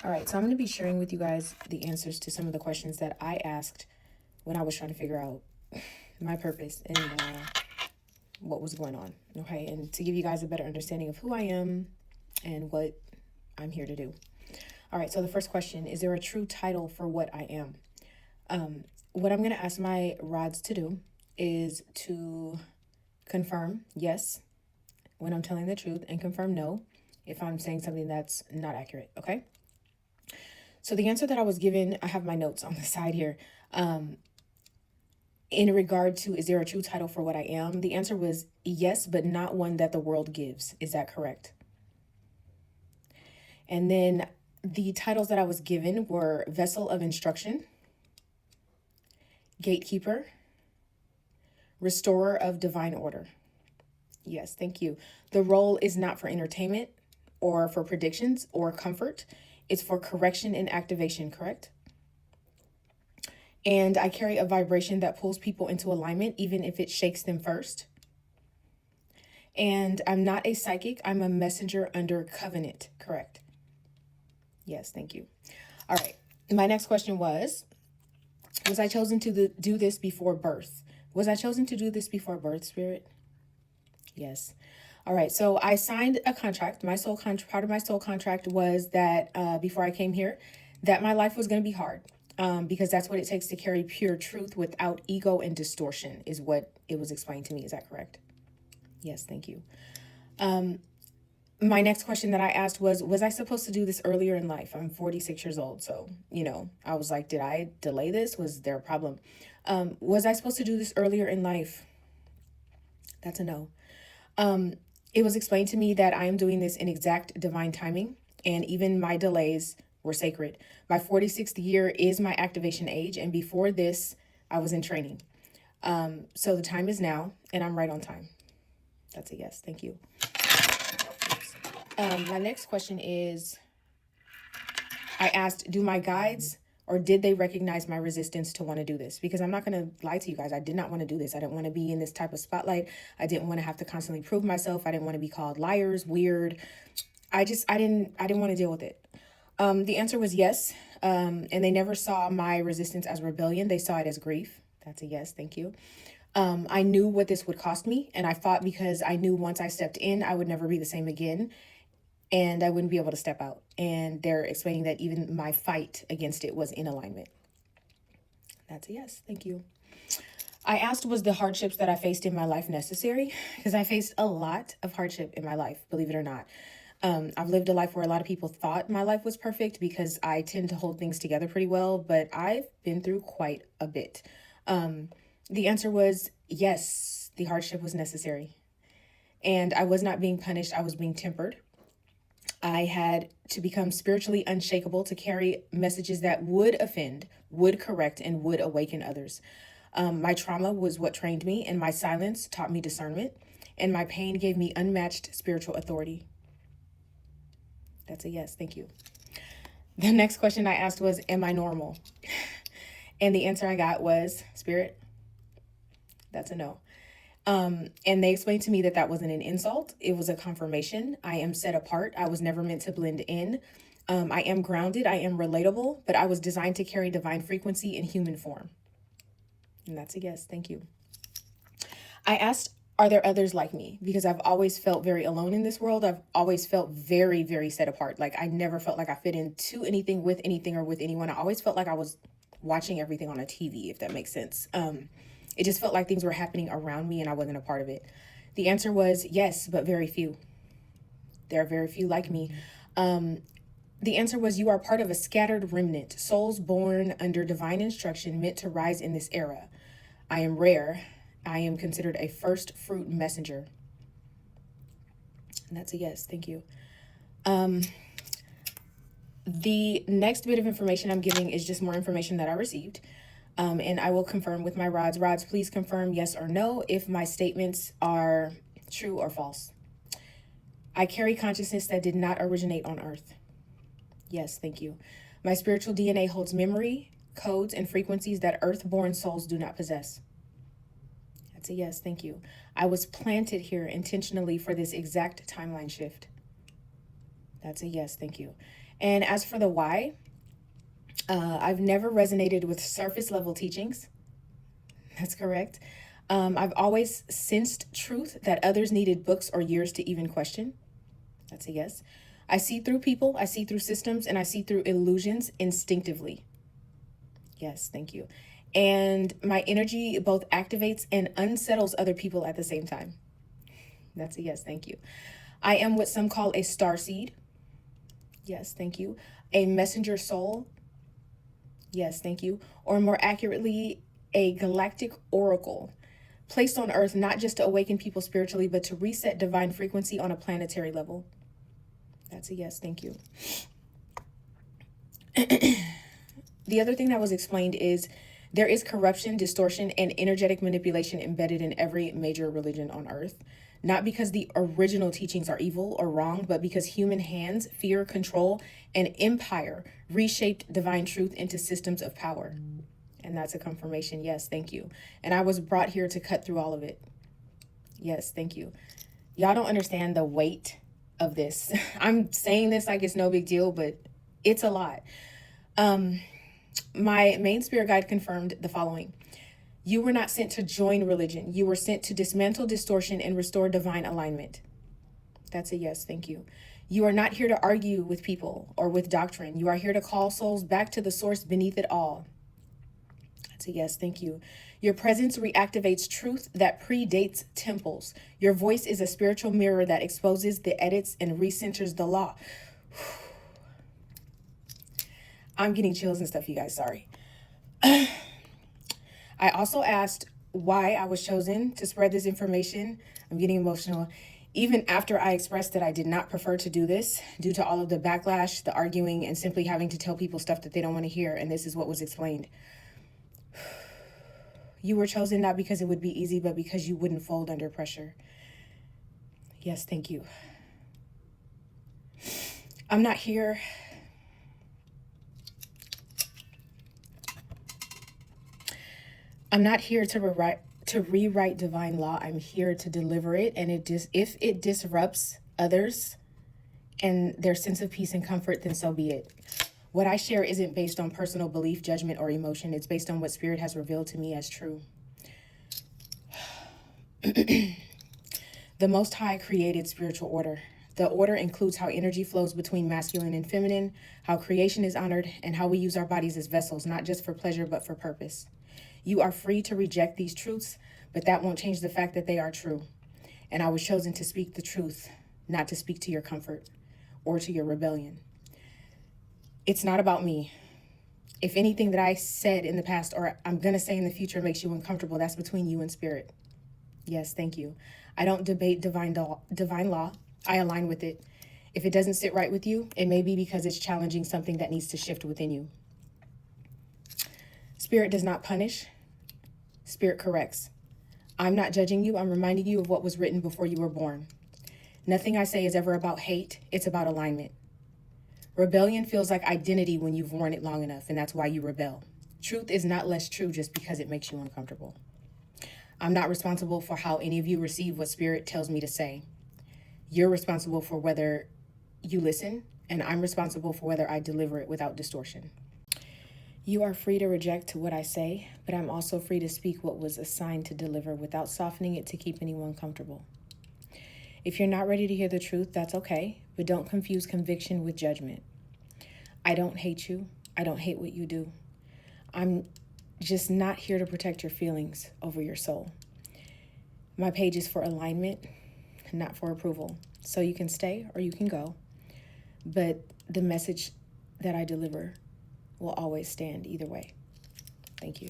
All right, so I'm going to be sharing with you guys the answers to some of the questions that I asked when I was trying to figure out my purpose and what was going on. Okay, and to give you guys a better understanding of who I am and what I'm here to do. All right, so the first question, is there a true title for what I am? What I'm going to ask my rods to do is to confirm yes when I'm telling the truth and confirm no if I'm saying something that's not accurate. Okay. So the answer that I was given, I have my notes on the side here. In regard to, is there a true title for what I am? The answer was yes, but not one that the world gives. Is that correct? And then the titles that I was given were vessel of instruction, gatekeeper, restorer of divine order. Yes, thank you. The role is not for entertainment or for predictions or comfort. It's for correction and activation, correct? And I carry a vibration that pulls people into alignment, even if it shakes them first. And I'm not a psychic. I'm a messenger under covenant, correct? Yes, thank you. All right. My next question was I chosen to do this before birth? Was I chosen to do this before birth, Spirit? Yes. All right. So I signed a contract. Part of my soul contract was that before I came here, that my life was going to be hard. Because that's what it takes to carry pure truth without ego and distortion, is what it was explained to me. Is that correct? Yes, thank you. My next question that I asked was I supposed to do this earlier in life? I'm 46 years old. So, I was like, did I delay this? Was there a problem? Was I supposed to do this earlier in life? That's a no. It was explained to me that I am doing this in exact divine timing, and even my delays were sacred. My 46th year is my activation age, and before this, I was in training. So the time is now, and I'm right on time. That's a yes. Thank you. My next question is, I asked, do my guides or did they recognize my resistance to want to do this? Because I'm not going to lie to you guys. I did not want to do this. I didn't want to be in this type of spotlight. I didn't want to have to constantly prove myself. I didn't want to be called liars, weird. I didn't want to deal with it. The answer was yes. And they never saw my resistance as rebellion. They saw it as grief. That's a yes. Thank you. I knew what this would cost me, and I fought because I knew once I stepped in, I would never be the same again, and I wouldn't be able to step out. And they're explaining that even my fight against it was in alignment. That's a yes. Thank you. I asked, was the hardships that I faced in my life necessary? Because I faced a lot of hardship in my life, believe it or not. I've lived a life where a lot of people thought my life was perfect because I tend to hold things together pretty well, but I've been through quite a bit. The answer was yes, the hardship was necessary. And I was not being punished, I was being tempered. I had to become spiritually unshakable to carry messages that would offend, would correct, and would awaken others. My trauma was what trained me, and my silence taught me discernment, and my pain gave me unmatched spiritual authority. That's a yes. Thank you. The next question I asked was, am I normal? And the answer I got was, Spirit, that's a no. And they explained to me that that wasn't an insult. It was a confirmation. I am set apart. I was never meant to blend in. I am grounded. I am relatable, but I was designed to carry divine frequency in human form. And that's a yes. Thank you. I asked, are there others like me? Because I've always felt very alone in this world. I've always felt very, very set apart. Like I never felt like I fit into anything, with anything, or with anyone. I always felt like I was watching everything on a TV, if that makes sense. It just felt like things were happening around me and I wasn't a part of it. The answer was yes, but very few. There are very few like me. The answer was, you are part of a scattered remnant, souls born under divine instruction, meant to rise in this era. I am rare. I am considered a first fruit messenger. And that's a yes. Thank you. The next bit of information I'm giving is just more information that I received. And I will confirm with my rods. Rods, please confirm yes or no if my statements are true or false. I carry consciousness that did not originate on earth. Yes, thank you. My spiritual DNA holds memory, codes, and frequencies that earth-born souls do not possess. That's a yes, thank you. I was planted here intentionally for this exact timeline shift. That's a yes, thank you. And as for the why, I've never resonated with surface level teachings. That's correct. I've always sensed truth that others needed books or years to even question. That's a yes. I see through people, I see through systems, and I see through illusions instinctively. Yes, thank you. And my energy both activates and unsettles other people at the same time. That's a yes, thank you. I am what some call a starseed. Yes, thank you. A messenger soul. Yes, thank you. Or more accurately, a galactic oracle placed on Earth not just to awaken people spiritually, but to reset divine frequency on a planetary level. That's a yes, thank you. The other thing that was explained is there is corruption, distortion, and energetic manipulation embedded in every major religion on Earth. Not because the original teachings are evil or wrong, but because human hands, fear, control, and empire reshaped divine truth into systems of power. And that's a confirmation. Yes, thank you. And I was brought here to cut through all of it. Yes, thank you. Y'all don't understand the weight of this. I'm saying this like it's no big deal, but it's a lot. My main spirit guide confirmed the following. You were not sent to join religion. You were sent to dismantle distortion and restore divine alignment. That's a yes, thank you. You are not here to argue with people or with doctrine. You are here to call souls back to the source beneath it all. That's a yes, thank you. Your presence reactivates truth that predates temples. Your voice is a spiritual mirror that exposes the edits and recenters the law. I'm getting chills and stuff, you guys, sorry. I also asked why I was chosen to spread this information. I'm getting emotional. Even after I expressed that I did not prefer to do this due to all of the backlash, the arguing, and simply having to tell people stuff that they don't want to hear. And this is what was explained. You were chosen not because it would be easy, but because you wouldn't fold under pressure. Yes, thank you. I'm not here to rewrite divine law. I'm here to deliver it, and if it disrupts others and their sense of peace and comfort, then so be it. What I share isn't based on personal belief, judgment, or emotion. It's based on what Spirit has revealed to me as true. The Most High created spiritual order. The order includes how energy flows between masculine and feminine, how creation is honored, and how we use our bodies as vessels, not just for pleasure, but for purpose. You are free to reject these truths, but that won't change the fact that they are true. And I was chosen to speak the truth, not to speak to your comfort or to your rebellion. It's not about me. If anything that I said in the past or I'm going to say in the future makes you uncomfortable, that's between you and Spirit. Yes, thank you. I don't debate divine law. I align with it. If it doesn't sit right with you, it may be because it's challenging something that needs to shift within you. Spirit does not punish. Spirit corrects. I'm not judging you. I'm reminding you of what was written before you were born. Nothing I say is ever about hate. It's about alignment. Rebellion feels like identity when you've worn it long enough, and that's why you rebel. Truth is not less true just because it makes you uncomfortable. I'm not responsible for how any of you receive what Spirit tells me to say. You're responsible for whether you listen, and I'm responsible for whether I deliver it without distortion. You are free to reject what I say, but I'm also free to speak what was assigned to deliver without softening it to keep anyone comfortable. If you're not ready to hear the truth, that's okay, but don't confuse conviction with judgment. I don't hate you. I don't hate what you do. I'm just not here to protect your feelings over your soul. My page is for alignment, not for approval. So you can stay or you can go, but the message that I deliver will always stand either way. Thank you.